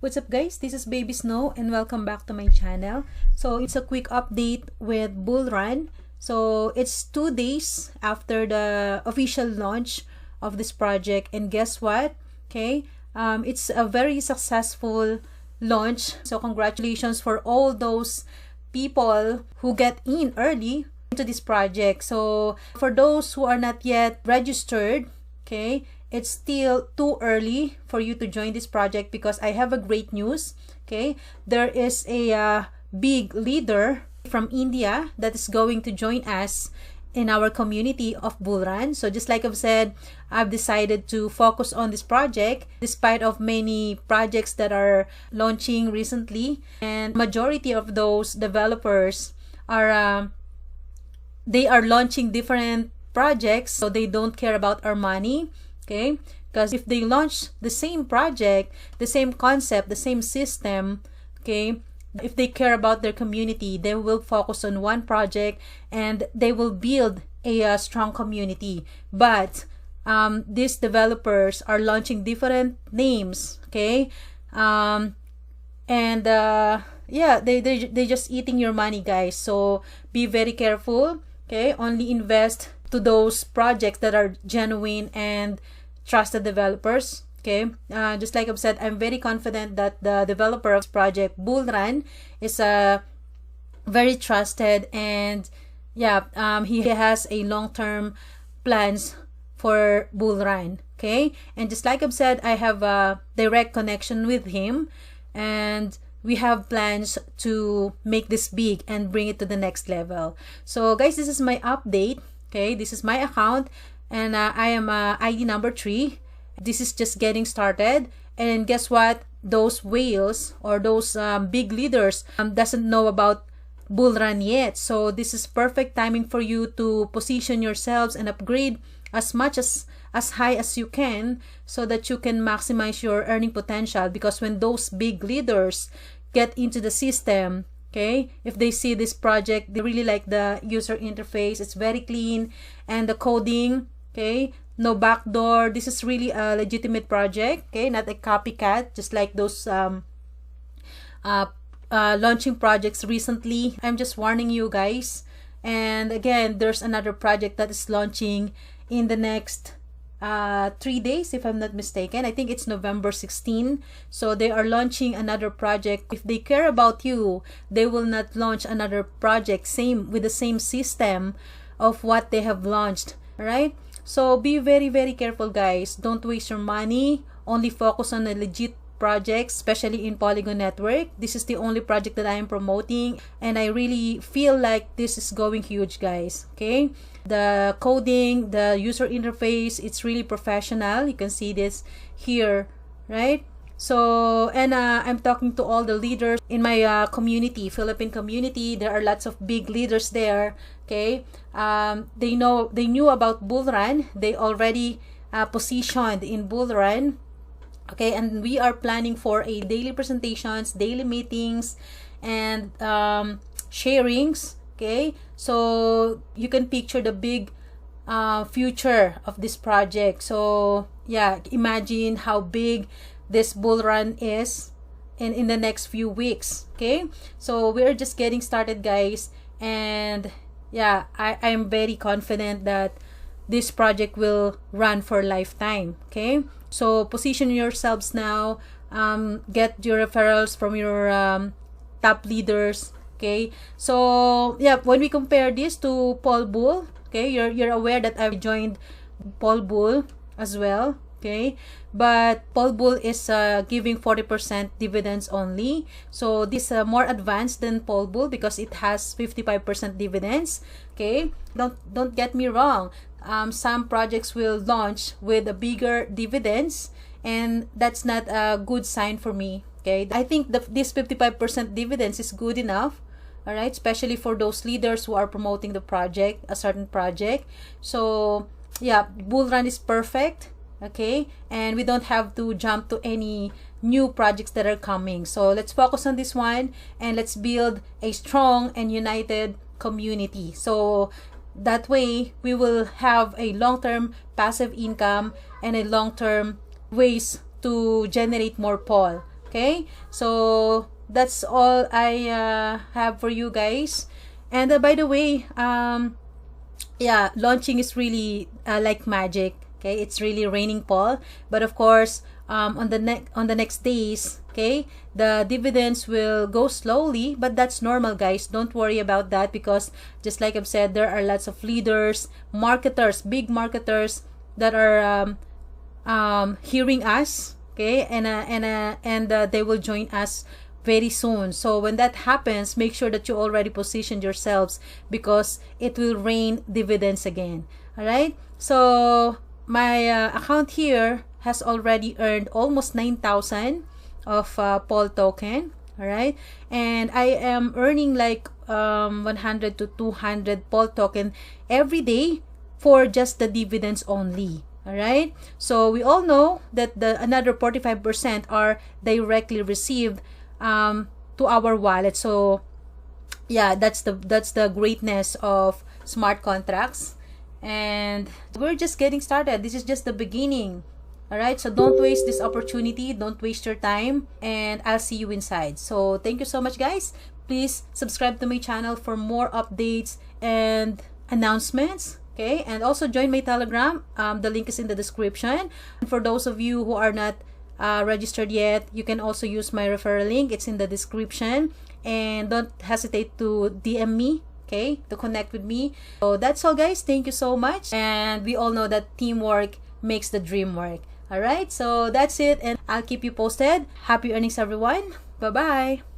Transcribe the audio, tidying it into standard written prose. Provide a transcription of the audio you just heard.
What's up guys, this is Baby Snow and welcome back to my channel. So it's a quick update with Bull Run. So it's 2 days after the official launch of this project, and guess what? Okay, it's a very successful launch. So congratulations for all those people who get in early into this project. So for those who are not yet registered, okay, it's still too early for you to join this project because I have a great news. Okay, there is a big leader from India that is going to join us in our community of Bull Run. So just like I've said, I've decided to focus on this project despite of many projects that are launching recently, and majority of those developers are they are launching different projects, so they don't care about our money. Okay, because if they launch the same project, the same concept, the same system, okay, if they care about their community, they will focus on one project and they will build a strong community. But these developers are launching different names, okay, yeah, they just eating your money, guys. So be very careful. Okay, only invest to those projects that are genuine and trusted developers. Okay, just like I've said, I'm very confident that the developer of this project, Bull Run, is very trusted, and yeah, he has a long-term plans for Bull Run. Okay, and just like I've said, I have a direct connection with him, and we have plans to make this big and bring it to the next level. So guys, this is my update. Okay, this is my account, and I am ID number 3. This is just getting started, and guess what? Those whales or those big leaders doesn't know about Bull Run yet. So this is perfect timing for you to position yourselves and upgrade as much as high as you can, so that you can maximize your earning potential. Because when those big leaders get into the system, okay, if they see this project, they really like the user interface. It's very clean, and the coding, okay, no backdoor. This is really a legitimate project, okay, not a copycat just like those launching projects recently. I'm just warning you guys. And again, there's another project that is launching in the next 3 days, if I'm not mistaken. I think it's November 16. So they are launching another project. If they care about you, they will not launch another project with the same system of what they have launched. All right, so be very careful, guys. Don't waste your money. Only focus on the legit projects, especially in Polygon network. This is the only project that I am promoting, and I really feel like this is going huge, guys. Okay, the coding, the user interface, it's really professional. You can see this here, right? So, and I'm talking to all the leaders in my community, Philippine community. There are lots of big leaders there. Okay, they knew about Bull Run. They already positioned in Bull Run. Okay, and we are planning for a daily presentations, daily meetings, and sharings. Okay, so you can picture the big future of this project. So yeah, imagine how big this Bull Run is in the next few weeks. Okay, so we're just getting started, guys, and yeah, I'm very confident that this project will run for a lifetime. Okay, so position yourselves now. Get your referrals from your top leaders. Okay, so yeah, when we compare this to Paul Bull, okay, you're aware that I've joined Paul Bull as well. Okay, but Paul Bull is giving 40% dividends only. So this is more advanced than Paul Bull because it has 55% dividends. Okay, don't get me wrong. Some projects will launch with a bigger dividends, and that's not a good sign for me. Okay, I think this 55% dividends is good enough. All right, especially for those leaders who are promoting the project, a certain project. So yeah, Bull Run is perfect. Okay, and we don't have to jump to any new projects that are coming. So let's focus on this one, and let's build a strong and united community. So that way we will have a long-term passive income and a long-term ways to generate more Paul. Okay, so that's all I have for you guys. And by the way, yeah, launching is really like magic. Okay, it's really raining Paul, but of course, on the next days, okay, the dividends will go slowly, but that's normal, guys. Don't worry about that, because just like I've said, there are lots of leaders, marketers, big marketers that are hearing us, okay, and they will join us very soon. So when that happens, make sure that you already positioned yourselves, because it will rain dividends again. All right, so my account here has already earned almost 9,000 of Pol token. All right, and I am earning like 100 to 200 Pol token every day for just the dividends only. All right, so we all know that the another 45% are directly received to our wallet. So yeah, that's the greatness of smart contracts, and we're just getting started. This is just the beginning. All right, so don't waste this opportunity, don't waste your time, and I'll see you inside. So thank you so much, guys. Please subscribe to my channel for more updates and announcements. Okay, and also join my Telegram. The link is in the description. And for those of you who are not registered yet, you can also use my referral link. It's in the description. And don't hesitate to DM me, okay, to connect with me. So that's all, guys. Thank you so much. And we all know that teamwork makes the dream work. All right, so that's it, and I'll keep you posted. Happy earnings, everyone. Bye-bye.